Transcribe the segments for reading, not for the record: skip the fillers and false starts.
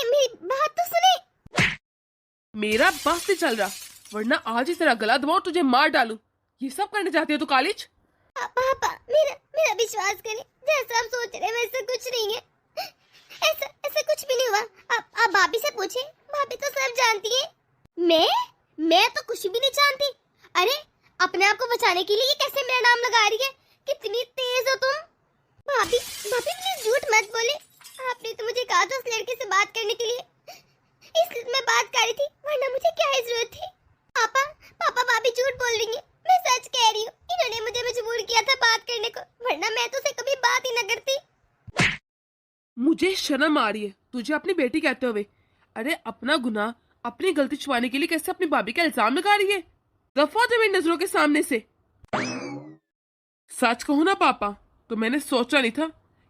मेरी बात तो सुने। मेरा बस नहीं चल रहा, वरना आज ही तेरा गला दबाऊं, तुझे मार डालूं। ये सब करने जाती है तू कॉलेज? पापा मेरा मेरा विश्वास करें, जैसा आप सोच रहे हैं वैसा कुछ नहीं है। ऐसा ऐसा कुछ भी नहीं हुआ। आप भाभी से पूछे, भाभी तो सब जानती है। मैं तो कुछ भी नहीं जानती। अरे अपने आप को बचाने के लिए कैसे मेरा नाम लगा रही है? कितनी तेज हो तुम। भाभी भाभी प्लीज झूठ मत बोले। आपने तो मुझे कहा था उस लड़के से बात करने के लिए, इसलिए मैं बात कर रही थी, वरना मुझे क्या ही जरूरत थी। पापा पापा भाभी झूठ बोल रही है, मैं सच कह रही हूँ। इन्होंने मुझे मजबूर किया था बात करने को, वरना मैं तो उसे कभी बात ही न करती। मुझे शर्म आ रही है तुझे अपनी बेटी कहते हुए। अरे अपना गुनाह, अपनी गलती छुपाने के लिए कैसे अपनी भाभी का इल्जाम लगा रही है? दफा दे मेरी नजरों के सामने से। सच कहूं ना पापा, तो मैंने सोचा नहीं था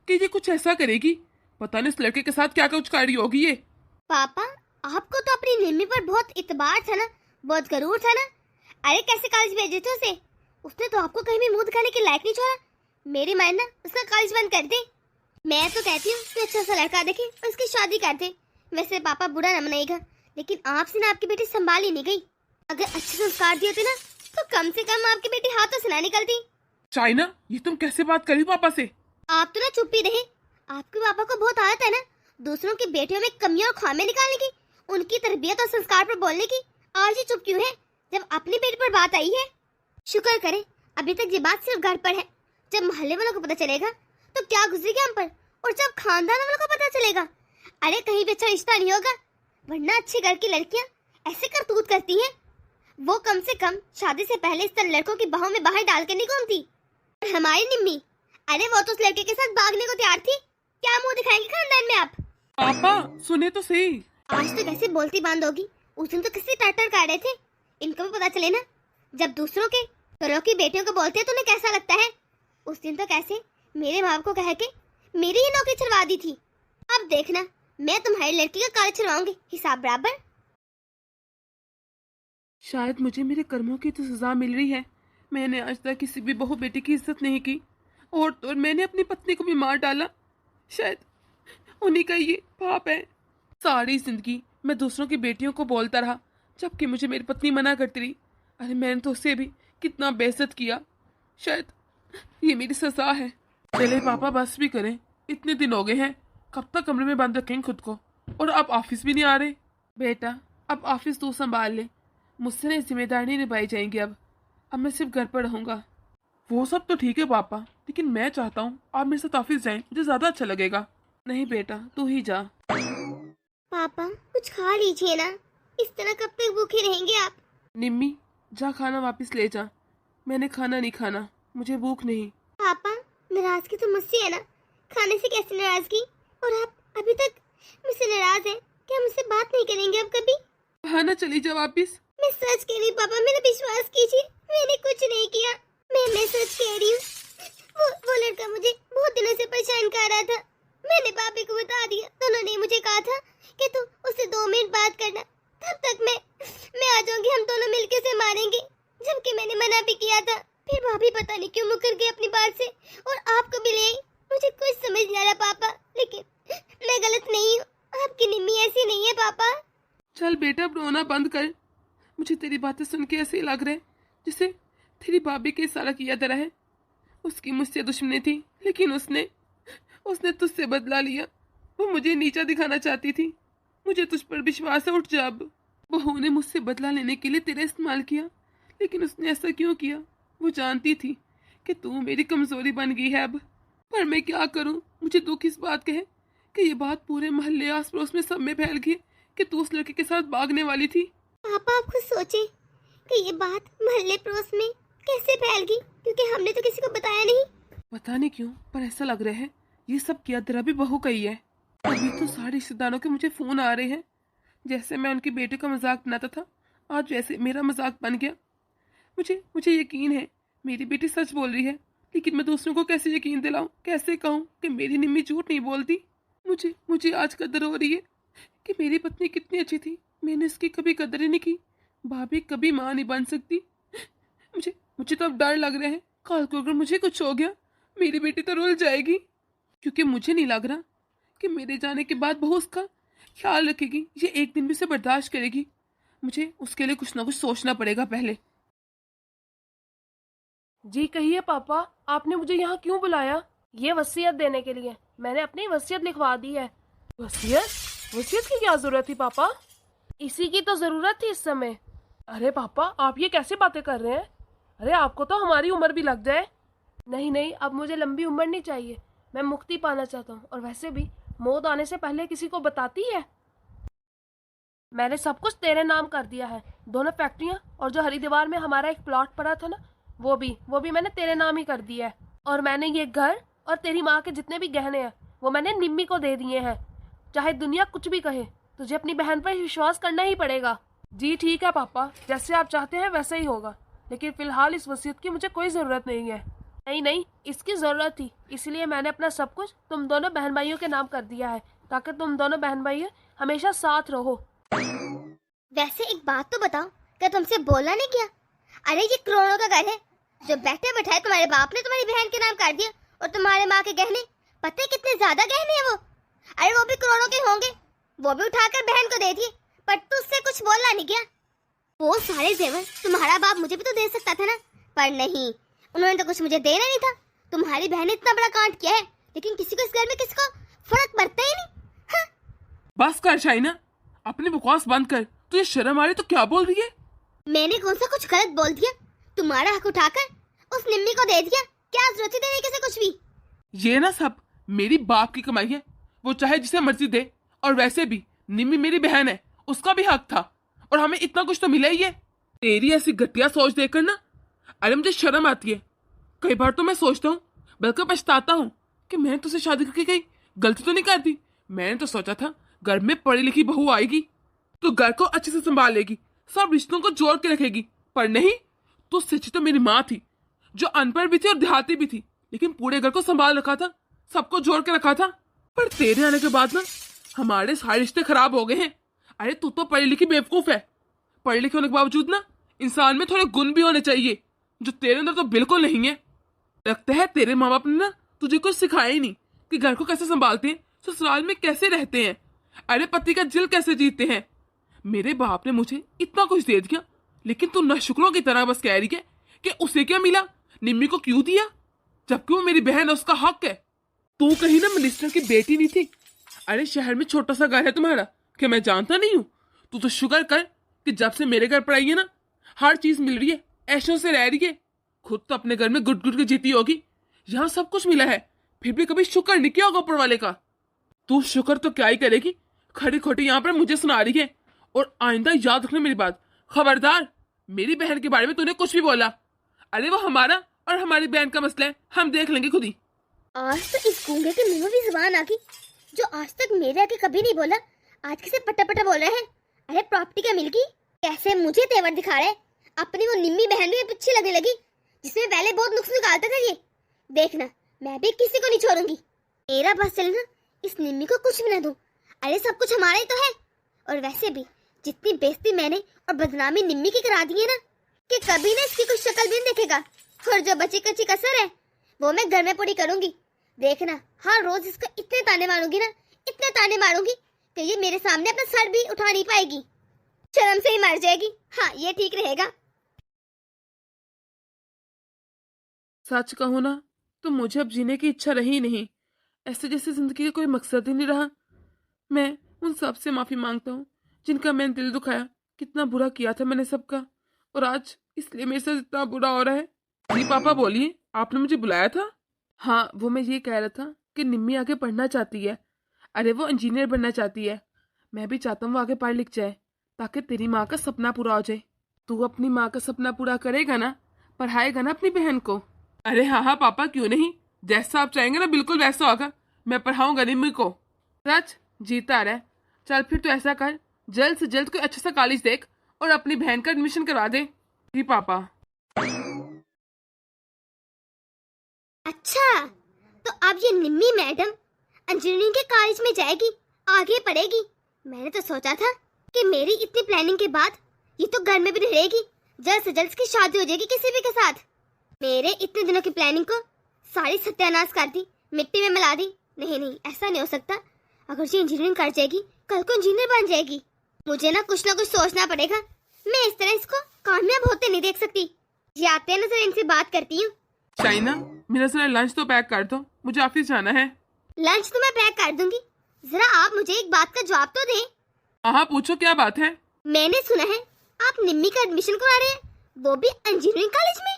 कि ये कुछ ऐसा करेगी। पता नहीं इस लड़के के साथ क्या कुछ कर रही होगी ये। पापा आपको तो अपनी निम्मी पर बहुत इतबार था ना, बहुत गरूर था ना। अरे कैसे कॉलेज भेजे थे उसे? उसने तो आपको कहीं भी मुंह दिखाने के लायक नहीं छोड़ा। मेरी मान ना उसका कॉलेज बंद कर दे। मैं तो कहती हूँ कि अच्छा सा लड़का देखे और उसकी शादी कर दे। वैसे पापा बुरा न मनाएगा, लेकिन आपसे ना आपकी बेटी संभाल ही नहीं गई। अगर अच्छे संस्कार दिए थे ना, तो कम से कम आपकी बेटी हाथों से ना निकलती। चाइना, ये तुम कैसे बात करी पापा से? आप तो ना चुप ही रहे। आपके पापा को बहुत आदत है ना दूसरों की बेटियों में कमियां और खामियां निकालने की, उनकी तरबियत और संस्कार पर बोलने की। आज ही चुप क्यों है जब अपनी बेटी पर बात आई है? शुक्र करें अभी तक ये बात सिर्फ घर पर है। जब मोहल्ले वालों को पता चलेगा तो क्या गुजरेगी हम पर, और जब खानदान वालों को पता चलेगा, अरे कहीं भी अच्छा रिश्ता नहीं होगा। वरना अच्छे घर की लड़कियां ऐसे करतूत करती हैं। वो कम से कम शादी से पहले इस तरह लड़कों की बाहों में बाहर डाल के नहीं घूमती। और हमारी निम्मी, अरे वो तो उस लड़के के साथ भागने को तैयार थी। क्या मुंह दिखाएंगे खानदान में आप? पापा सुने तो सही। आज तो कैसे बोलती बंद होगी, उस दिन तो किसी टाटर कर रहे थे। इनको भी पता चले ना, जब दूसरों के घरों की बेटियों को बोलते हैं तो उन्हें कैसा लगता है। उस दिन तो कैसे मेरे माँ बाप को कह के मेरी ही नौकरी छुड़वा दी थी। अब देखना मैं तुम्हारी लड़की का कॉलेज छुड़वाऊंगी, हिसाब बराबर। शायद मुझे मेरे कर्मों की तो सजा मिल रही है। मैंने आज तक किसी भी बहू बेटी की इज्जत नहीं की, और तो मैंने अपनी पत्नी को भी मार डाला। शायद उन्हीं का ये पाप है। सारी जिंदगी मैं दूसरों की बेटियों को बोलता रहा, जबकि मुझे मेरी पत्नी मना करती रही। अरे मैंने तो उसे भी कितना बेइज्जत किया। शायद ये मेरी सजा है। चले पापा बस भी करें, इतने दिन हो गए हैं। कब तक कमरे में बंद रखेंगे खुद को? और आप ऑफिस भी नहीं आ रहे। बेटा अब ऑफिस तू संभाल ले, मुझसे ना जिम्मेदारी नहीं निभाई जाएंगी। अब मैं सिर्फ घर पर रहूंगा। वो सब तो ठीक है पापा, लेकिन मैं चाहता हूँ आप मेरे साथ ऑफिस जाएं, मुझे ज्यादा अच्छा लगेगा। नहीं बेटा तू ही जा। पापा कुछ खा लीजिए ना, इस तरह कब तक भूखे रहेंगे आप? निम्मी जा खाना वापस ले जा। मैंने खाना नहीं खाना, मुझे भूख नहीं। पापा नाराजगी तो मुझसे है ना, खाने से कैसे नाराजगी? और आप अभी तक मुझसे नाराज हैं? क्या मुझसे बात नहीं करेंगे अब कभी? खाना चली जा वापिस। मैं सच कह रही हूँ पापा, मेरा विश्वास कीजिए, मैंने कुछ नहीं किया। मैं सच कह रही हूँ। वो लड़का मुझे बहुत दिनों से परेशान कर रहा था। मैंने पापी को बता दिया तो उन्होंने मुझे कहा था कि तू उससे 2 मिनट बात करना, तब तक मैं आ जाऊंगी, हम दोनों मिलके उसे मारेंगे। जबकि मैंने मना भी किया था, फिर भाभी पता नहीं क्यों मुकर गई अपनी बात से और आपको भी ले आई। मुझे कुछ समझ नहीं आ रहा पापा, लेकिन मैं गलत नहीं हूँ। आपकी निम्मी ऐसी नहीं है पापा। चल बेटा अब रोना बंद कर। मुझे तेरी बातें सुन के ऐसे लग रहा है जैसे तेरी भाभी के सारा किया तरह है। उसकी मुझसे दुश्मनी थी, लेकिन उसने तुझसे बदला लिया। वो मुझे नीचा दिखाना चाहती थी। मुझे तुझ पर विश्वास है, उठ जा अब। बहू ने मुझसे बदला लेने के लिए तेरा इस्तेमाल किया, लेकिन उसने ऐसा क्यों किया? वो जानती थी कि तू मेरी कमजोरी बन गई है अब। पर मैं क्या करूं? मुझे दुख इस बात का है कि ये बात पूरे मोहल्ले आस पड़ोस में सब में फैल गई कि तू उस लड़के के साथ भागने वाली थी। पापा आप खुद सोचे कि ये बात मोहल्ले पड़ोस में कैसे फैल गई, क्योंकि हमने तो किसी को बताया नहीं। पता नहीं क्यों, पर ऐसा लग रहा है ये सब किया तेरा भी बहू का ही है। अभी तो सारे रिश्तेदारों के मुझे फोन आ रहे हैं। जैसे मैं उनकी बेटे का मजाक बनाता था, आज वैसे मेरा मजाक बन गया। मुझे यकीन है मेरी बेटी सच बोल रही है, लेकिन मैं दूसरों को कैसे यकीन दिलाऊं? कैसे कहूं कि मेरी निम्मी झूठ नहीं बोलती? मुझे आज कदर हो रही है कि मेरी पत्नी कितनी अच्छी थी। मैंने उसकी कभी कदर ही नहीं की। भाभी कभी माँ नहीं बन सकती। मुझे तो अब डर लग रहा है, कल को अगर मुझे कुछ हो गया मेरी बेटी तो रुल जाएगी। क्योंकि मुझे नहीं लग रहा कि मेरे जाने के बाद बहू उसका ख्याल रखेगी, ये एक दिन भी उसे बर्दाश्त करेगी। मुझे उसके लिए कुछ ना कुछ सोचना पड़ेगा पहले। जी कहिए पापा, आपने मुझे यहाँ क्यों बुलाया? ये वसीयत देने के लिए। मैंने अपनी वसीयत लिखवा दी है। वसीयत? वसीयत की क्या जरूरत थी पापा? इसी की तो जरूरत थी इस समय। अरे पापा, आप ये कैसे बातें कर रहे हैं? अरे आपको तो हमारी उम्र भी लग जाए। नहीं नहीं, अब मुझे लंबी उम्र नहीं चाहिए। मैं मुक्ति पाना चाहता हूँ, और वैसे भी मौत आने से पहले किसी को बताती है? मैंने सब कुछ तेरे नाम कर दिया है। दोनों फैक्ट्रियाँ और जो हरी दीवार में हमारा एक प्लॉट पड़ा था ना, वो भी मैंने तेरे नाम ही कर दिया है। और मैंने ये घर और तेरी माँ के जितने भी गहने हैं वो मैंने निम्मी को दे दिए हैं। चाहे दुनिया कुछ भी कहे, तुझे अपनी बहन पर विश्वास करना ही पड़ेगा। जी ठीक है पापा, जैसे आप चाहते हैं वैसा ही होगा, लेकिन फिलहाल इस वसीयत की मुझे कोई जरूरत नहीं है। नहीं नहीं, इसकी जरूरत थी, इसलिए मैंने अपना सब कुछ तुम दोनों बहन भाइयों के नाम कर दिया है, ताकि तुम दोनों बहन भाई हमेशा साथ रहो। वैसे एक बात तो बताओ, क्या तुमसे बोला नहीं क्या? अरे ये करोड़ों का घर है, जो बैठे बैठाए तुम्हारे बाप ने तुम्हारी बहन के नाम कर दिया। और तुम्हारे माँ के गहने, पता है कितने ज्यादा गहने हैं वो? अरे वो भी करोड़ों के होंगे, वो भी उठाकर बहन को दे दिए। पर तुझसे कुछ बोला नहीं क्या? वो सारे जेवर तुम्हारा बाप मुझे भी तो दे सकता था ना, पर नहीं, उन्होंने तो कुछ मुझे देना नहीं था। तुम्हारी बहन ने इतना बड़ा कांड किया है, लेकिन किसी को इस घर में किसी को फर्क पड़ता ही नहीं। हाँ। बस कर शाइना, अपनी बकवास बंद कर। तुझे शर्म आ रही तो क्या बोल रही है? मैंने कौन सा कुछ गलत बोल दिया? तुम्हारा हक उठाकर उस निम्मी को दे दिया, क्या जरूरत थी देने किसे कुछ भी? ये ना सब मेरी बाप की कमाई है, वो चाहे जिसे मर्जी दे। और वैसे भी निम्मी मेरी बहन है, उसका भी हक था, और हमें इतना कुछ तो मिला ही है। तेरी ऐसी घटिया सोच देखकर ना, अरे मुझे शर्म आती है। कई बार तो मैं सोचता हूँ, बल्कि पछताता हूँ कि मैंने तुझसे शादी करके कहीं गलती तो नहीं कर दी। मैंने तो सोचा था घर में पढ़ी लिखी बहू आएगी तो घर को अच्छे से संभाल लेगी, सब रिश्तों को जोड़ के रखेगी। पर नहीं, तो सच्ची तो मेरी माँ थी, जो अनपढ़ भी थी और देहाती भी थी, लेकिन पूरे घर को संभाल रखा था, सबको जोड़ के रखा था। पर तेरे आने के बाद ना हमारे सारे रिश्ते खराब हो गए हैं। अरे तू तो पढ़ी लिखी बेवकूफ है। पढ़े लिखे होने के बावजूद ना इंसान में थोड़े गुण भी होने चाहिए, जो तेरे अंदर तो बिल्कुल नहीं है। लगता है तेरे माँ बाप ने ना तुझे कुछ सिखाया ही नहीं कि घर को कैसे संभालते हैं, ससुराल में कैसे रहते हैं, अरे पति का दिल कैसे जीतते हैं। मेरे बाप ने मुझे इतना कुछ दे दिया, लेकिन तू नशुक्रों की तरह बस कह रही है कि उसे क्या मिला, निम्मी को क्यों दिया, जबकि वो मेरी बहन है, उसका हक है। तू कहीं ना मिनिस्टर की बेटी नहीं थी? अरे शहर में छोटा सा घर है तुम्हारा, क्या मैं जानता नहीं हूँ? तू तो शुक्र कर कि जब से मेरे घर पर आई है ना, हर चीज मिल रही है, ऐशों से रह रही है। खुद तो अपने घर में गुट गुट के जीती होगी, यहाँ सब कुछ मिला है, फिर भी कभी शुक्र नहीं किया होगा ऊपर वाले का। तू शुक्र तो क्या ही करेगी, खड़ी खोटी यहाँ पर मुझे सुना रही है। और आइंदा याद रखना मेरी बात, खबरदार मेरी बहन के बारे में तूने कुछ भी बोला। अरे वो हमारा और हमारी बहन का मसला है, हम देख लेंगे खुद ही। आज तो इस गूंगे के मुंह में भी जुबान आ गई, जो आज तक मेरे आगे कभी नहीं बोला, आज किसे पटा पटा बोल रहे हैं। अरे प्रॉपर्टी क्या मिल गई? कैसे मुझे तेवर दिखा रहे? अपनी वो निम्मी बहन में पीछे लगने लगी, जिसमें पहले बहुत नुक्स निकालता था। ये देखना, मैं भी किसी को नहीं छोड़ूंगी। मेरा बस चलना, इस निम्मी को कुछ भी ना दूं। अरे सब कुछ हमारा ही तो है। और वैसे भी जितनी बेइज्जती मैंने और बदनामी निम्मी की करा दी है ना, कि कभी ना इसकी कुछ शक्ल भी नहीं देखेगा। और जो बची कच्ची कसर है वो मैं घर में पूरी करूंगी। देखना, हर रोज इसको इतने ताने मारूंगी ना, इतने ताने मारूंगी कि ये मेरे सामने अपना सर भी उठा नहीं पाएगी, शर्म से ही मर जाएगी। हाँ, ये ठीक रहेगा। सच कहूँ ना तो मुझे अब जीने की इच्छा रही नहीं, ऐसे जैसे जिंदगी का कोई मकसद ही नहीं रहा। मैं उन सब से माफी मांगता हूँ जिनका मैंने दिल दुखाया, कितना बुरा किया था मैंने सबका, और आज इसलिए मेरे साथ इतना बुरा हो रहा है। जी पापा बोलिए, आपने मुझे बुलाया था? हाँ, वो मैं ये कह रहा था कि निम्मी आगे पढ़ना चाहती है। अरे वो इंजीनियर बनना चाहती है, मैं भी चाहता हूँ वो आगे पढ़ लिख जाए, ताकि तेरी माँ का सपना पूरा हो जाए। तू अपनी माँ का सपना पूरा करेगा ना, पढ़ाएगा ना अपनी बहन को? अरे हाँ हाँ पापा, क्यों नहीं, जैसा आप चाहेंगे ना बिल्कुल वैसा होगा, मैं पढ़ाऊंगा निम्मी को। सच? जीता रहे। चल फिर तो ऐसा कर, जल्द से जल्द कोई अच्छा सा कॉलेज देख और अपनी बहन का एडमिशन करवा दे। जी पापा। अच्छा, तो अब ये निम्मी मैडम इंजीनियरिंग के कॉलेज में जाएगी, आगे पढ़ेगी। मैंने तो सोचा था कि मेरी इतनी प्लानिंग के बाद ये तो घर में भी रहेगी, जल्द से जल्द इसकी शादी हो जाएगी किसी भी के साथ। मेरे इतने दिनों की प्लानिंग को सारी सत्यानाश कर दी, मिट्टी में मिला दी। नहीं नहीं, ऐसा नहीं हो सकता। अगर ये इंजीनियरिंग कर जाएगी कल को इंजीनियर बन जाएगी। मुझे ना कुछ सोचना पड़ेगा। मैं इस तरह इसको कामयाब होते नहीं देख सकती। ये आते हैं ना, जरा इनसे बात करती हूँ। शाइना, मेरा जरा लंच तो पैक कर दो, मुझे ऑफिस जाना है। लंच तो मैं पैक कर दूंगी, जरा आप मुझे एक बात का जवाब तो दें। हाँ, पूछो क्या बात है। मैंने सुना है आप निम्मी का एडमिशन करा रहे हैं, वो भी इंजीनियरिंग कॉलेज में।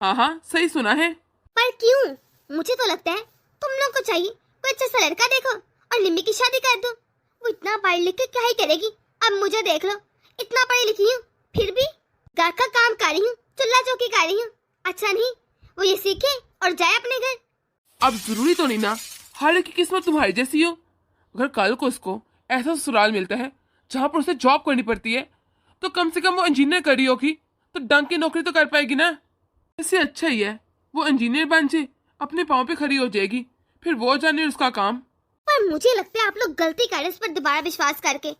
हाँ, सही सुना है। पर क्यों? मुझे तो लगता है तुम लोग को चाहिए कोई अच्छा सा लड़का देखो और निम्मी की शादी कर दो। वो इतना पढ़ लिख के क्या ही करेगी। अब मुझे देख लो, इतना पढ़ी लिखी हूँ, फिर भी घर का काम कर रही हूँ, चूल्हा चौकी कर रही हूँ। अच्छा नहीं वो ये सीखे और जाए अपने घर। अब जरूरी तो नहीं ना हर एक की किस्मत तुम्हारी जैसी हो। अगर कल को उसको ऐसा ससुराल मिलता है जहाँ पर उसे जॉब करनी पड़ती है, तो कम से कम वो इंजीनियर कर रही होगी तो डंग की नौकरी तो कर पाएगी ना। इससे अच्छा ही है वो इंजीनियर बन जाए, अपने पाँव पे खड़ी हो जाएगी, फिर वो जाने उसका काम। पर मुझे लगता है आप लोग गलती कर रहे हैं उस पर दोबारा विश्वास करके।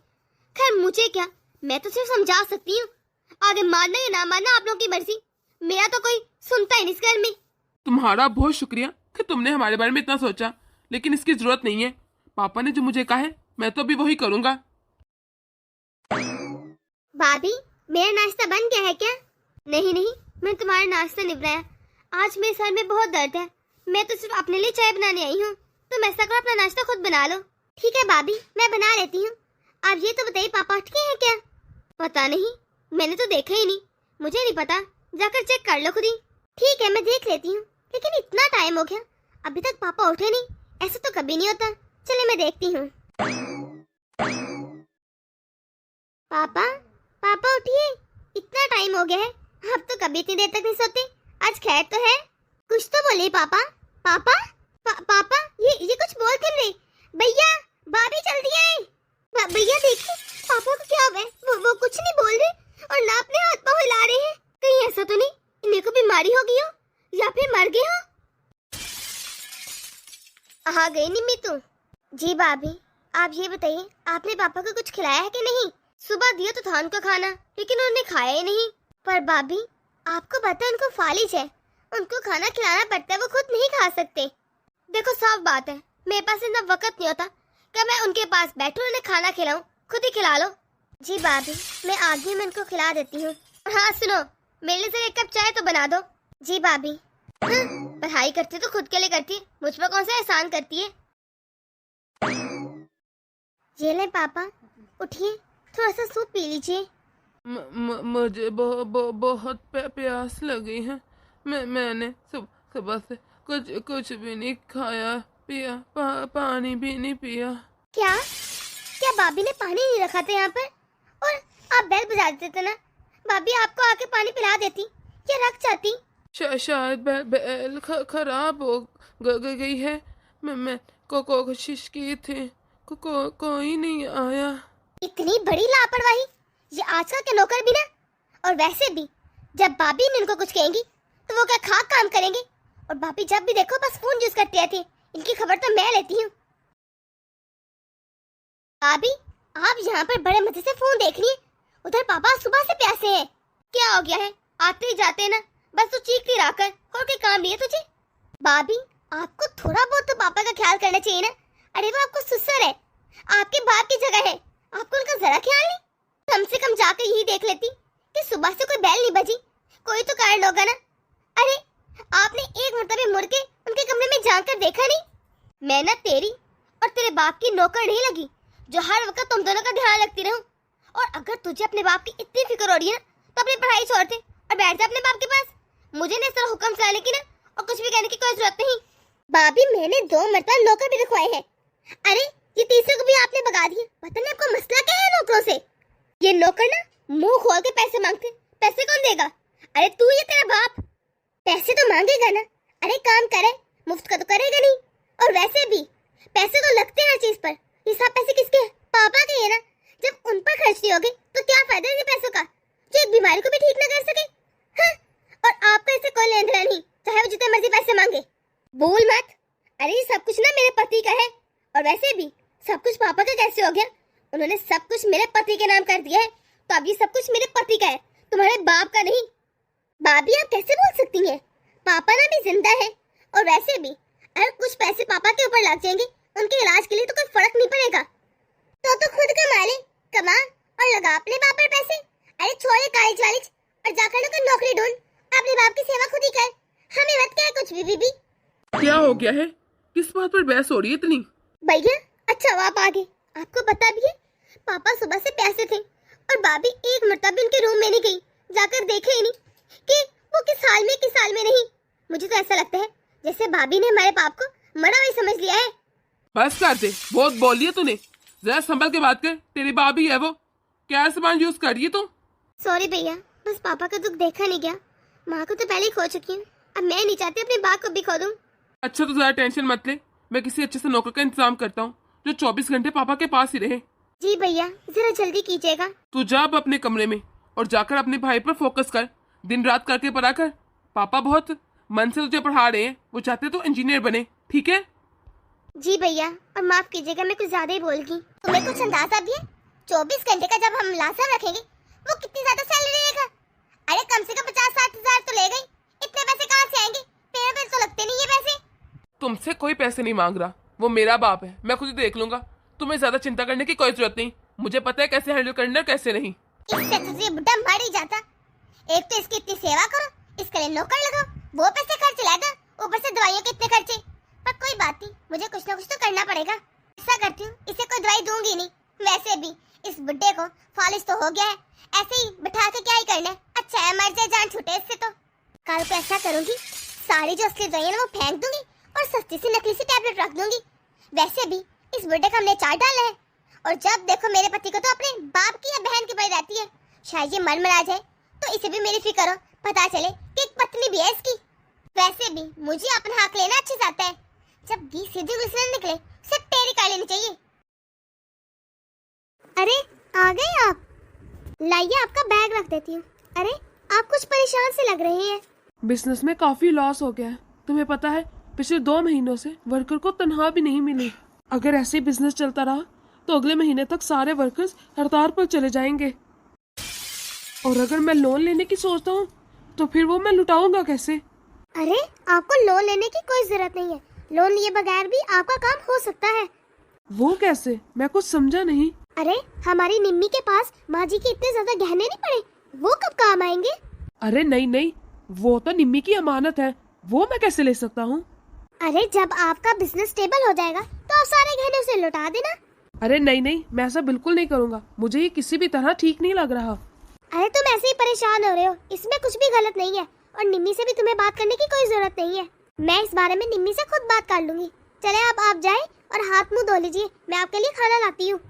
खैर मुझे क्या, मैं तो सिर्फ समझा सकती हूँ, आगे मानना या ना मानना आप लोगों की मर्जी। मेरा तो कोई सुनता ही नहीं इस घर में। तुम्हारा बहुत शुक्रिया कि तुमने हमारे बारे में इतना सोचा, लेकिन इसकी जरूरत नहीं है। पापा ने जो मुझे कहा है मैं तो अभी वही करूँगा। भाभी, मेरा नाश्ता बन गया है क्या? नहीं नहीं, मैं तुम्हारा नाश्ता निपटाया। आज मेरे सर में बहुत दर्द है, मैं तो सिर्फ अपने लिए चाय बनाने आई हूँ। तुम ऐसा करो अपना नाश्ता खुद बना लो। ठीक है भाभी, मैं बना लेती हूँ। आप ये तो बताइए पापा उठ गए हैं क्या? पता नहीं, मैंने तो देखा ही नहीं, मुझे नहीं पता, जाकर चेक कर लो खुद ही। ठीक है मैं देख लेती हूँ, लेकिन इतना टाइम हो गया अभी तक पापा उठे नहीं, ऐसा तो कभी नहीं होता। चले मैं देखती हूँ। पापा, पापा उठिए, इतना टाइम हो गया है, अब तो कभी इतनी देर तक नहीं सोते। आज खैर तो है, कुछ तो बोलिए पापा। पापा पापा, ये कुछ बोल कर रहे। भैया, भाभी जल्दी आए। भैया देखिए पापा को क्या हुआ है, वो कुछ नहीं बोल रहे और ना अपने हाथ पाँव हिला रहे हैं। कहीं ऐसा तो नहीं इन्हें को बीमारी हो गई हो या फिर मर गए हो। आ गई निम्मी तू? जी भाभी, आप ये बताइए आपने पापा को कुछ खिलाया है कि नहीं? सुबह दिया तो था उनको खाना, लेकिन उन्होंने खाया ही नहीं। पर भाभी आपको पता है उनको फालिज है, उनको खाना खिलाना पड़ता है, वो खुद नहीं खा सकते। देखो साफ बात है, मेरे पास इतना वक्त नहीं होता कि मैं उनके पास बैठूं उन्हें खाना खिलाऊं, खुद ही खिला लो। जी भाभी, मैं आगे में उनको खिला देती हूँ। हाँ सुनो, मेरे लिए सिर्फ एक कप चाय तो बना दो। जी भाभी। हाँ, पढ़ाई करती तो खुद के लिए करती है, मुझ पर कौन सा एहसान करती है। ये ले पापा, उठिए, थोड़ा सा सूप पी लीजिए। मुझे बहुत प्यास लगी है। मैंने सुबह से कुछ भी नहीं खाया पिया, पानी भी नहीं पिया। क्या भाभी ने पानी नहीं रखा था यहाँ पर? और आप बेल बजा देते थे ना, भाभी आपको आके पानी पिला देती या रख जाती। शायद बेल खराब हो गई है। मैं कोशिश की थी, कोई नहीं आया। इतनी बड़ी लापरवाही, ये आजकल के नौकर भी ना। और वैसे भी जब भाभी ने इनको कुछ कहेंगी तो वो क्या खाक काम करेंगे। और भाभी जब भी देखो बस फोन यूज करती रहती है, इनकी खबर तो मैं लेती हूँ। भाभी, आप यहाँ पर बड़े मजे से फोन देख रही है, उधर पापा सुबह से प्यासे हैं। क्या हो गया है, आते ही जाते हैं ना, बस तू चीखती रह कर, और कोई काम नहीं है तुझे। भाभी, आपको थोड़ा बहुत तो पापा का ख्याल करना चाहिए ना। अरे वो आपको सुसर है, आपके बाप की जगह है, आपको उनका जरा ख्याल नहीं। कम से कम जाकर यही देख लेती कि सुबह से कोई बैल नहीं बजी, कोई तो कारण होगा ना। अरे आपने एक मरतबा मुड़ के उनके कमरे में जाकर देखा नहीं? मैं ना तेरी और तेरे बाप की नौकर नहीं लगी जो हर वक्त तुम दोनों का ध्यान रखती रहूं। और अगर तुझे अपने बाप की इतनी फिक्र हो रही है तो अपनी पढ़ाई छोड़ दे और बैठ जा अपने बाप के पास। मुझे ना इस तरह हुक्म चलाने की ना और कुछ भी कहने की कोई जरूरत नहीं। भाभी, मैंने 2 मरतबा नौकर भी रखवाए हैं। अरे ये तीसरे को भी आपने भगा दिया। पता नहीं आपको मसला क्या है नौकरों से। ये नौकर ना मुंह खोल के पैसे मांगते, पैसे कौन देगा? अरे तू या तेरा बाप, पैसे तो मांगेगा ना। अरे काम करे, मुफ्त का तो करेगा नहीं। और वैसे भी पैसे तो लगते हैं हर चीज पर। ये सब पैसे किसके? पापा के है ना। जब उन पर खर्च नहीं होगी तो क्या फायदा इन पैसों का जो एक बीमारी को भी ठीक ना कर सके। हाँ? और आपका इससे कोई लेन देन नहीं, चाहे वो जितने मर्जी पैसे मांगे। भूल मत, अरे ये सब कुछ ना मेरे पति का है। और वैसे भी सब कुछ पापा का कैसे हो गया? उन्होंने सब कुछ मेरे पति के नाम कर दिया है, तो अब ये सब कुछ मेरे पति का है, तुम्हारे बाप का नहीं। भाभी, आप कैसे बोल सकती हैं? पापा ना भी जिंदा है। और वैसे भी अगर कुछ पैसे पापा के ऊपर लग जाएंगे उनके इलाज के लिए तो कोई फर्क नहीं पड़ेगा। तो खुद कमा ले, कमा और लगा अपने बाप पर पैसे। अरे छोड़े कॉलेज वालेज और जाकर ना कोई नौकरी ढूंढ, अपने बाप की सेवा खुद ही कर, हमें मत क्या कुछ भी बीबी। क्या हो गया है? किस बात पर बहस हो रही है इतनी? भैया अच्छा हुआ आप आ गए। आपको पता भी है पापा सुबह से प्यासे थे और भाभी एक मर्तबा उनके रूम में नहीं गई, जाकर देखे ही नहीं कि वो किस हाल में नहीं। मुझे तो ऐसा लगता है जैसे भाभी ने हमारे पाप को मरा हुआ समझ लिया है। बस कर दे, बहुत बोल लिया तूने। जरा संभल के बात कर, तेरी भाभी है वो। क्या सामान यूज कर रही है तू? सॉरी भैया, बस पापा का दुख देखा नहीं गया। माँ को तो पहले ही खो चुकी हूँ, अब मैं नहीं चाहती अपने बाप को भी खो दूँ। अच्छा तो ज्यादा टेंशन मत ले, मैं किसी अच्छे से नौकर का इंतजाम करता हूँ जो 24 घंटे पापा के पास ही रहे। जी भैया, जरा जल्दी कीजिएगा। तू जा अब अपने कमरे में और जाकर अपने भाई पर फोकस कर, दिन रात करके पढ़ा कर। पापा बहुत मन से तुझे पढ़ा रहे हैं, वो चाहते तो इंजीनियर बने, ठीक है? जी भैया, और माफ कीजिएगा मैं कुछ ज्यादा ही बोल गई। तुम्हें कुछ अंदाजा भी है 24 घंटे का जब हम लाशा रखेंगे वो कितनी ज्यादा सैलरी लेगा? अरे कम से कम 50-60 हजार तो ले गई। इतने पैसे कहाँ से आएंगे? पेड़ पे तो लगते नहीं ये पैसे। तुमसे कोई पैसे नहीं मांग रहा, वो मेरा बाप है, मैं खुद ही देख लूंगा। तुम्हें ज्यादा चिंता करने की कोई जरूरत नहीं, मुझे पता है कैसे हैंडल करना कैसे नहीं। इससे तो ये बुढ़ा मर ही जाता। एक तो इसकी इतनी सेवा करो, इसके लिए नौकर लगाओ, वो पैसे खर्च लाएगा, ऊपर से दवाइयों के इतने खर्चे। पर कोई बात नहीं, मुझे कुछ ना कुछ तो करना पड़ेगा। ऐसा करती हूँ, इसे कोई दवाई दूंगी नहीं। वैसे भी इस बुड्ढे को फालिश तो हो गया है, ऐसे ही बिठा के क्या ही करना है। अच्छा है मर जाए, जान छूटे इससे। तो कल को ऐसा करूंगी, सारी जो असली दवाइयां ना वो फेंक दूंगी और सस्ती सी नकली सी टैबलेट रख दूंगी। वैसे भी इस बुड्ढे का हमने चार डाला है, और जब देखो मेरे पति को तो अपने बाप की या बहन की पड़ी रहती है। शायद ये मर आ जाए तो इसे भी मेरी फिक्र हो, पता चले कि एक पत्नी भी है इसकी। वैसे भी मुझे अपना हक लेना अच्छे से आता है। जब 20 सीधे गुस्से निकले सिर्फ तेरी कर लेनी चाहिए। अरे आ गए आप, लाइए आपका बैग रख देती हूँ। अरे आप कुछ परेशान से लग रहे हैं। बिजनेस में काफी लॉस हो गया है, तुम्हें पता है पिछले 2 महीनों से वर्कर को तनख्वाह भी नहीं मिली। अगर ऐसे बिजनेस चलता रहा तो अगले महीने तक सारे वर्कर्स हड़ताल पर चले जाएंगे। और अगर मैं लोन लेने की सोचता हूँ तो फिर वो मैं लुटाऊंगा कैसे? अरे आपको लोन लेने की कोई जरूरत नहीं है, लोन लिए बगैर भी आपका काम हो सकता है। वो कैसे? मैं कुछ समझा नहीं। अरे हमारी निम्मी के पास माँ जी के इतने ज्यादा गहने नहीं पड़े, वो कब काम आएंगे? अरे नहीं नहीं, वो तो निम्मी की अमानत है, वो मैं कैसे ले सकता हूँ? अरे जब आपका बिजनेस स्टेबल हो जाएगा तो आप सारे गहने उसे लौटा देना। अरे नहीं नहीं, मैं ऐसा बिल्कुल नहीं करूँगा, मुझे ये किसी भी तरह ठीक नहीं लग रहा। अरे तुम ऐसे ही परेशान हो रहे हो, इसमें कुछ भी गलत नहीं है, और निम्मी से भी तुम्हें बात करने की कोई जरूरत नहीं है। मैं इस बारे में निम्मी से खुद बात कर लूंगी। चले अब आप जाए और हाथ मुंह धो लीजिए, मैं आपके लिए खाना लाती हूँ।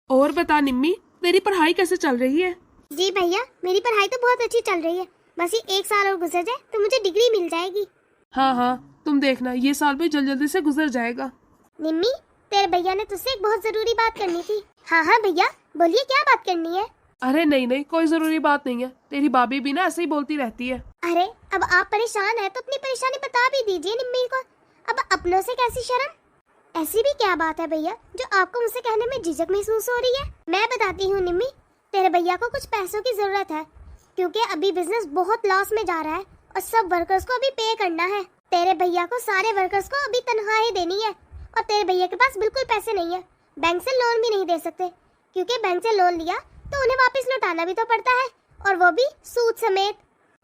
और बता निम्मी, तेरी पढ़ाई कैसे चल रही है? जी भैया, मेरी पढ़ाई तो बहुत अच्छी चल रही है, बस ये 1 साल और गुजर जाए तो मुझे डिग्री मिल जाएगी। हाँ हाँ, तुम देखना ये साल भी जल्दी से गुजर जाएगा। निम्मी, तेरे भैया ने तुझसे एक बहुत जरूरी बात करनी थी। हाँ हाँ भैया बोलिए, क्या बात करनी है? अरे नहीं नहीं, कोई जरूरी बात नहीं है, तेरी भाभी भी ना ऐसे ही बोलती रहती है। अरे अब आप परेशान है तो अपनी परेशानी बता भी दीजिए निम्मी को, अब अपनों से कैसी शर्म। ऐसी भी क्या बात है भैया जो आपको मुझसे कहने में झिझक महसूस हो रही है? मैं बताती हूँ निम्मी, तेरे भैया को कुछ पैसों की जरूरत है, क्योंकि अभी बिजनेस बहुत लॉस में जा रहा है और सब वर्कर्स को अभी पे करना है। तेरे भैया को सारे वर्कर्स को अभी तनख्वाहें देनी है, और तेरे भैया के पास बिल्कुल पैसे नहीं है, बैंक से लोन भी नहीं दे सकते, क्योंकि बैंक से लोन लिया तो उन्हें वापस लौटाना भी तो पड़ता है, और वो भी सूद समेत।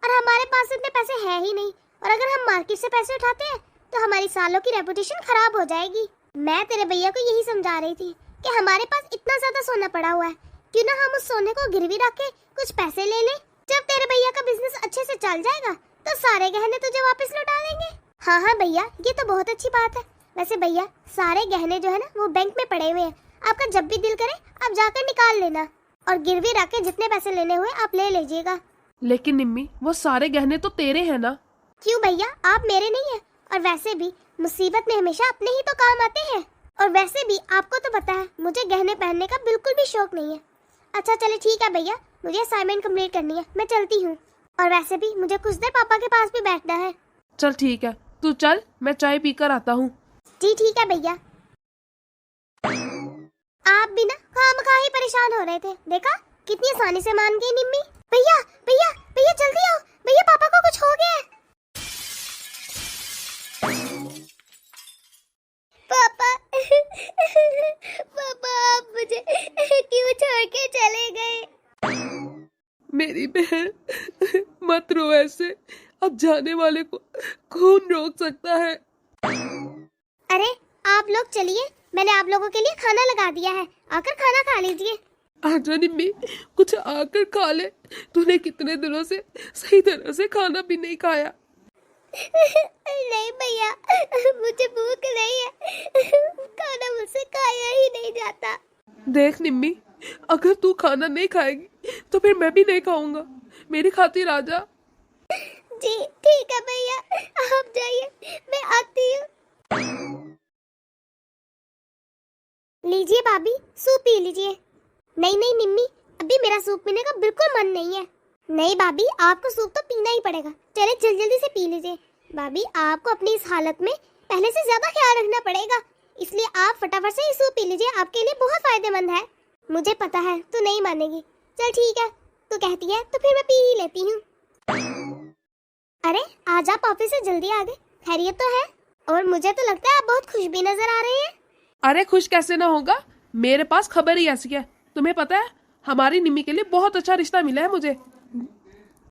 और हमारे पास इतने पैसे है ही नहीं, और अगर हम मार्केट से पैसे उठाते हैं तो हमारी सालों की रेपुटेशन खराब हो जाएगी। मैं तेरे भैया को यही समझा रही थी कि हमारे पास इतना ज्यादा सोना पड़ा हुआ है, क्यों ना हम उस सोने को गिरवी रख के कुछ पैसे ले लें। जब तेरे भैया का बिजनेस अच्छे से चल जाएगा तो सारे गहने तुझे वापस लौटा देंगे। हाँ हाँ भैया, ये तो बहुत अच्छी बात है। वैसे भैया सारे गहने जो है ना वो बैंक में पड़े हुए हैं, आपका जब भी दिल करे आप जाकर निकाल लेना, और गिरवी रख के जितने पैसे लेने हुए आप ले लीजिएगा। लेकिन निम्मी, वो सारे गहने तो तेरे हैं ना? क्यों भैया, आप मेरे नहीं है, और वैसे भी मुसीबत में हमेशा अपने ही तो काम आते हैं, और वैसे भी आपको तो पता है मुझे गहने पहनने का बिल्कुल भी शौक नहीं है। अच्छा चले ठीक है भैया, मुझे असाइनमेंट कंप्लीट करनी है, मैं चलती हूँ, और वैसे भी मुझे कुछ देर पापा के पास भी बैठना है। चल ठीक है, तू चल, मैं चाय पीकर आता हूँ। जी ठीक है भैया। आप भी ना खामखा ही परेशान हो रहे थे, देखा कितनी आसानी से मान गई निम्मी। भैया भैया भैया जल्दी आओ, भैया पापा को कुछ हो गया है। मेरी बहन, मत रो ऐसे। अब जाने वाले को खून रोक सकता है। अरे आप लोग चलिए, मैंने आप लोगों के लिए खाना लगा दिया है, आकर खाना खा लीजिए। आजा निम्मी, कुछ आकर खा ले। तूने कितने दिनों से सही तरह से खाना भी नहीं खाया। नहीं भैया, मुझे भूख नहीं है, खाना मुझसे खाया ही नहीं जाता। देख निम्मी, अगर तू खाना नहीं खाएगी तो फिर मैं भी नहीं खाऊंगा। मेरी खातिर आजा। जी ठीक है भैया, आप जाइए, मैं आती हूँ। लीजिए भाभी, सूप पी लीजिए। नहीं नहीं निम्मी, अभी मेरा सूप पीने का बिल्कुल मन नहीं है। नहीं भाभी, आपको सूप तो पीना ही पड़ेगा। चले जल्दी जल्दी से पी लीजिए। भाभी, आपको अपनी इस हालत में पहले से ज्यादा ख्याल रखना पड़ेगा, इसलिए आप फटाफट से ये सूप पी लीजिए, आपके लिए बहुत फायदेमंद है। मुझे पता है तू नहीं मानेगी। चल ठीक है, तू कहती है तो फिर मैं पी ही लेती हूँ। अरे आज आप ऑफिस से जल्दी आ गए, खैरियत तो है? और मुझे तो लगता है आप बहुत खुश भी नजर आ रहे हैं। अरे खुश कैसे ना होगा, मेरे पास खबर ही ऐसी है। तुम्हें पता है, हमारी निम्मी के लिए बहुत अच्छा रिश्ता मिला है मुझे।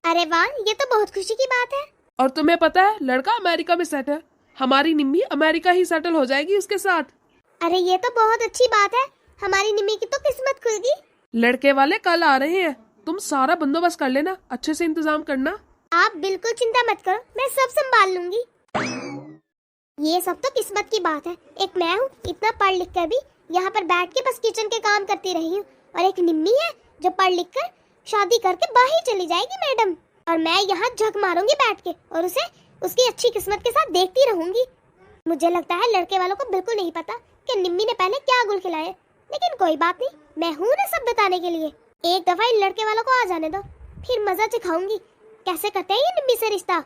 अरे वाह, ये तो बहुत खुशी की बात है। और तुम्हें पता है, लड़का अमेरिका में सेट है। हमारी निम्मी अमेरिका ही सेटल हो जाएगी उसके साथ। अरे ये तो बहुत अच्छी बात है, हमारी निम्मी की तो किस्मत खुल गई। लड़के वाले कल आ रहे हैं, तुम सारा बंदोबस्त कर लेना, अच्छे से इंतजाम करना। आप बिल्कुल चिंता मत करो, मैं सब संभाल लूंगी। ये सब तो किस्मत की बात है। एक मैं हूँ, इतना पढ़ लिख कर भी यहाँ पर बैठ के बस किचन के काम करती रही हूँ, और एक निम्मी है जो पढ़ लिख कर शादी करके बाहर चली जाएगी मैडम, और मैं यहाँ झक मारूंगी बैठ के और उसे उसकी अच्छी किस्मत के साथ देखती रहूंगी। मुझे लगता है लड़के वालों को बिल्कुल नहीं पता कि निम्मी ने पहले क्या गुल खिलाए, लेकिन कोई बात नहीं, मैं हूँ ना सब बताने के लिए। एक दफा इन लड़के वालों को आ जाने दो, फिर मजा सिखाऊंगी कैसे करते हैं ये निम्मी से रिश्ता।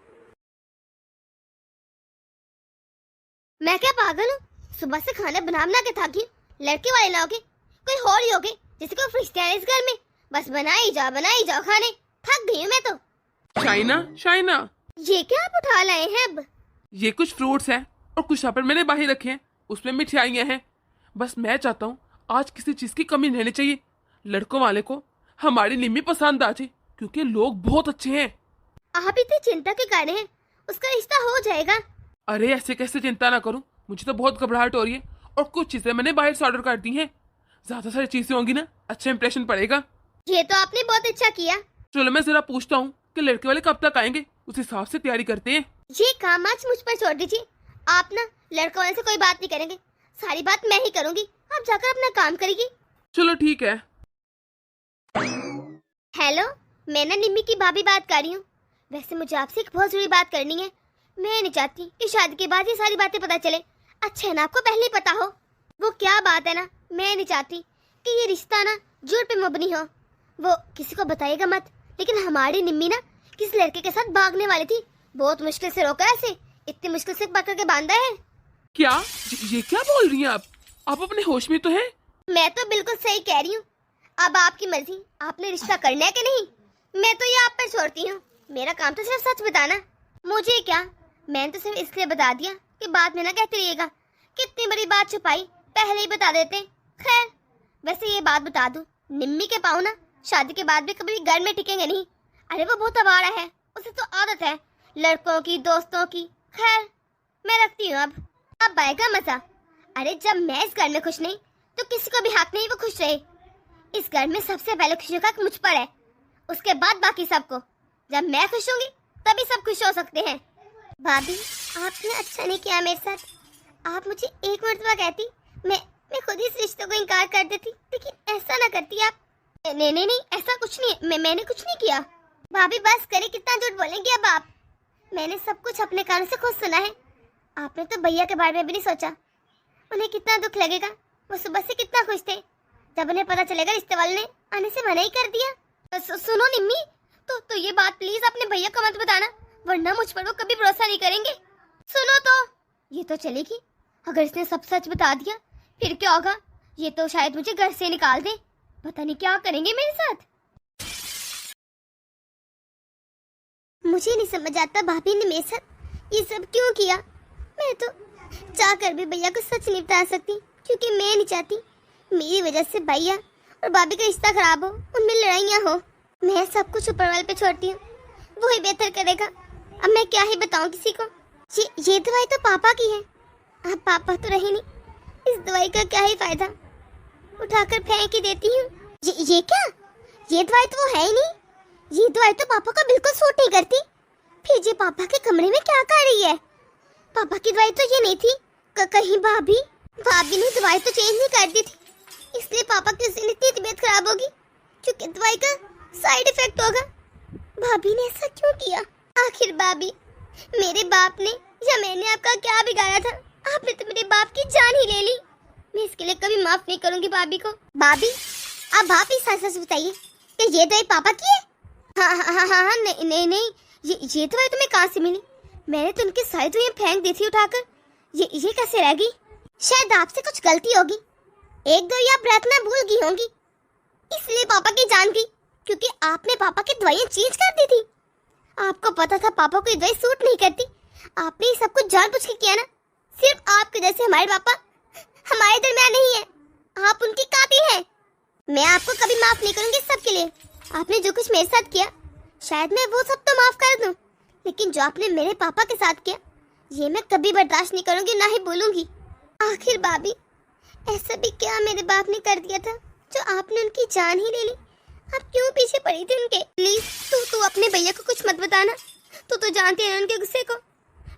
मैं क्या पागल हूँ, सुबह से खाना बना के थकी। लड़के वाले लाओगे, कोई और ही होगे जैसे कोई फरिश्ते हैं इस घर में, बस बनाई जाओ खाने। थक गई हूँ मैं तो। शाइना, ये क्या आप उठा लाए हैं अब? ये कुछ फ्रूट्स हैं और कुछ यहाँ पर मैंने बाहर रखे हैं, उसमें मिठाइयाँ हैं। बस मैं चाहता हूँ आज किसी चीज की कमी नहीं रहनी चाहिए। लड़कों वाले को हमारी निम्मी पसंद आ जाए, क्योंकि लोग बहुत अच्छे हैं। आप इतनी चिंता के कारण हैं, उसका रिश्ता हो जाएगा। अरे ऐसे कैसे चिंता ना करूं, मुझे तो बहुत घबराहट हो रही है, और कुछ चीजें मैंने बाहर से ऑर्डर कर दी हैं। ज्यादा सारी चीजें होंगी ना, अच्छा इंप्रेशन पड़ेगा। ये तो आपने बहुत अच्छा किया। चलो मैं जरा पूछता हूँ कि लड़के वाले कब तक आएंगे, उस हिसाब से तैयारी करते हैं। ये काम आज मुझ पर छोड़ दीजिए। आप ना लड़कों वाले से कोई बात नहीं करेंगे, सारी बात मैं ही करूंगी। आप जाकर अपना काम करिए। चलो ठीक है। हेलो, मैं ना निम्मी की भाभी बात कर रही हूँ। वैसे मुझे आपसे एक बहुत जरूरी बात करनी है। मैं नहीं चाहती कि शादी के बाद ये सारी बातें पता चले। अच्छा है ना, आपको पहले ही पता हो। वो क्या बात है ना, मैं नहीं चाहती कि ये रिश्ता ना झूठ पे मबनी हो। वो किसी को बताइएगा मत, लेकिन हमारी निम्मी ना किसी लड़के के साथ भागने वाली थी। बहुत मुश्किल से रोका ऐसे, इतनी मुश्किल से पकड़ के बांधा है। क्या ये क्या बोल रही हैं आप अपने होश में तो हैं? मैं तो बिल्कुल सही कह रही हूँ। अब आपकी मर्जी, आपने रिश्ता करना है कि नहीं, मैं तो ये आप पर छोड़ती हूँ। मेरा काम तो सिर्फ सच बताना। मुझे क्या, मैंने तो सिर्फ इसलिए बता दिया कि बाद में ना कहते रहिएगा कितनी बड़ी बात छुपाई, पहले ही बता देते। खैर, वैसे ये बात बता दूं, निम्मी के पाँव ना शादी के बाद भी कभी घर में टिकेंगे नहीं। अरे वो बहुत आवारा है, उसे तो आदत है लड़कों की, दोस्तों की। खैर, मैं रखती हूँ अब आएगा मजा। अरे जब मैं इस घर में खुश नहीं तो किसी को भी हक नहीं वो खुश रहे। इस घर में सबसे पहले खुशी का हक मुझ पर है, उसके बाद बाकी सबको। जब मैं खुश होंगी तभी सब खुश हो सकते हैं। भाभी, आपने अच्छा नहीं किया मेरे साथ। आप मुझे एक मरतबा कहती, मैं खुद इस रिश्ते को इनकार कर देती, लेकिन ऐसा ना करती आप। नहीं, ऐसा कुछ नहीं, मैंने कुछ नहीं किया। भाभी बस करे, कितना झूठ बोलेंगे अब आप। मैंने सब कुछ अपने कानों से खुद सुना है। आपने तो भैया के बारे में भी नहीं सोचा, उन्हें कितना दुख लगेगा। वो सुबह से कितना खुश थे, जब उन्हें पता चलेगा रिश्ते वाले ने आने से मना ही कर दिया। सुनो निम्मी, तो ये बात प्लीज अपने भैया को मत बताना, वरना मुझ पर वो कभी भरोसा नहीं करेंगे। सुनो तो, ये तो चलेगी, अगर इसने सब सच बता दिया फिर क्या होगा? ये तो शायद मुझे घर से निकाल दे, पता नहीं क्या करेंगे मेरे साथ। मुझे नहीं समझ आता भाभी ने मेरे साथ ये सब क्यों किया। मैं तो चाह कर भी भैया को सच नहीं बता सकती, क्योंकि मैं नहीं चाहती मेरी वजह से भैया और भाभी का रिश्ता खराब हो, उनमें लड़ाइयाँ हो। मैं सब कुछ ऊपर वाले पे छोड़ती हूँ, वो ही बेहतर करेगा। अब मैं क्या ही बताऊँ किसी को। ये दवाई तो पापा की है। अब पापा तो रहे नहीं, इस दवाई का क्या ही फायदा। उठाकर फेंक ही देती हूँ। ये क्या? ये दवाई तो वो है ही नहीं। ये दवाई तो पापा को बिल्कुल सूट नहीं करती। फिर ये पापा के कमरे में क्या कर रही है? पापा की दवाई तो ये नहीं थी। कहीं भाभी ने दवाई तो चेंज नहीं कर दी थी, इसलिए पापा की इतनी तबीयत खराब होगी क्योंकि दवाई का साइड इफेक्ट होगा। भाभी ने ऐसा क्यों किया? आखिर भाभी, मेरे बाप ने या मैंने आपका क्या बिगाड़ा था? आपने तो मेरे बाप की जान ही ले ली। मैं इसके लिए कभी माफ नहीं करूंगी भाभी को। भाभी, आप भाभी सच सच बताइए कि ये दवाई पापा की है? हाँ, नहीं, ये दवाई तुम्हें कहाँ से मिली? मैंने तो उनकी सारी दवाइयाँ फेंक दी थी उठाकर। ये कैसे रह गई? शायद आपसे कुछ गलती होगी, एक दो या आप रखना भूल गई होंगी, इसलिए पापा की जान गई क्योंकि आपने पापा की दवाइयाँ चेंज कर दी थी। आपको पता था पापा को ये दवाई सूट नहीं करती। आपने ये सब कुछ जानबूझ के किया ना। सिर्फ आपके जैसे हमारे पापा हमारे दरमियान नहीं है, आप उनकी कातिल हैं। मैं आपको कभी माफ नहीं करूंगी सबके लिए। आपने जो कुछ मेरे साथ किया, शायद मैं वो सब तो माफ कर दूं, लेकिन जो आपने मेरे पापा के साथ किया, ये मैं कभी बर्दाश्त नहीं करूंगी, ना ही बोलूंगी। आखिर भाभी, ऐसा भी क्या मेरे बाप ने कर दिया था जो आपने उनकी जान ही ले ली? आप क्यों पीछे पड़ी थी उनके? प्लीज तू अपने भैया को कुछ मत बताना। तू जानती है उनके गुस्से को।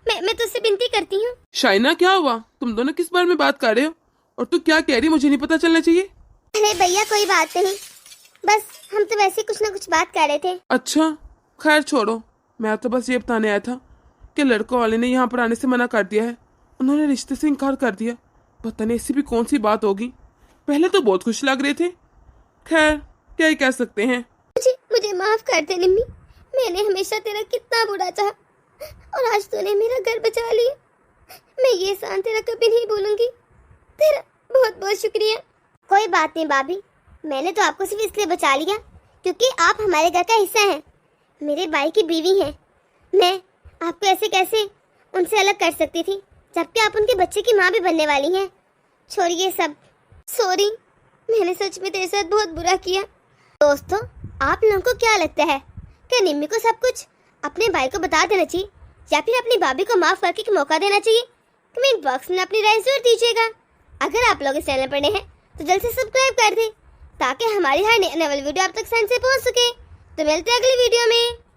मैं तुझसे विनती करती हूँ। शाइना, क्या हुआ? तुम दोनों किस बारे में बात कर रहे हो? और तू क्या कह रही? मुझे नहीं पता चलना चाहिए। अरे भैया, कोई बात नहीं, बस हम तो वैसे कुछ ना कुछ बात कर रहे थे। अच्छा, खैर छोड़ो। मैं तो बस ये बताने आया था कि लड़कों वाले ने यहाँ पर आने से मना कर दिया है। उन्होंने रिश्ते से इनकार कर दिया। पता नहीं ऐसी भी कौन सी बात होगी। पहले तो बहुत खुश लग रहे थे। खैर, क्या ही कह सकते हैं। मुझे माफ कर दे निम्मी। मैंने हमेशा तेरा कितना बुरा चाहा और आज तूने मेरा घर बचा लिया। मैं ये एहसान तेरा कभी नहीं भूलूंगी। तेरा बहुत बहुत शुक्रिया। कोई बात नहीं भाभी, मैंने तो आपको सिर्फ इसलिए बचा लिया क्योंकि आप हमारे घर का हिस्सा हैं, मेरे भाई की बीवी हैं। मैं आपको ऐसे कैसे उनसे अलग कर सकती थी, जबकि आप उनके बच्चे की माँ भी बनने वाली हैं। छोड़िए सब। सॉरी, मैंने सच में तेरे साथ बहुत बुरा किया। दोस्तों, आप लोगों को क्या लगता है कि निम्मी को सब कुछ अपने भाई को बता देना चाहिए या फिर अपनी भाभी को माफ करके एक मौका देना चाहिए? कमेंट बॉक्स में अपनी राय जरूर दीजिएगा। अगर आप लोग इस चैनल पर नए हैं तो जल्द से सब्सक्राइब कर दें ताकि हमारी हर नई वीडियो आप तक आसानी से पहुंच सके। तो मिलते हैं अगली वीडियो में।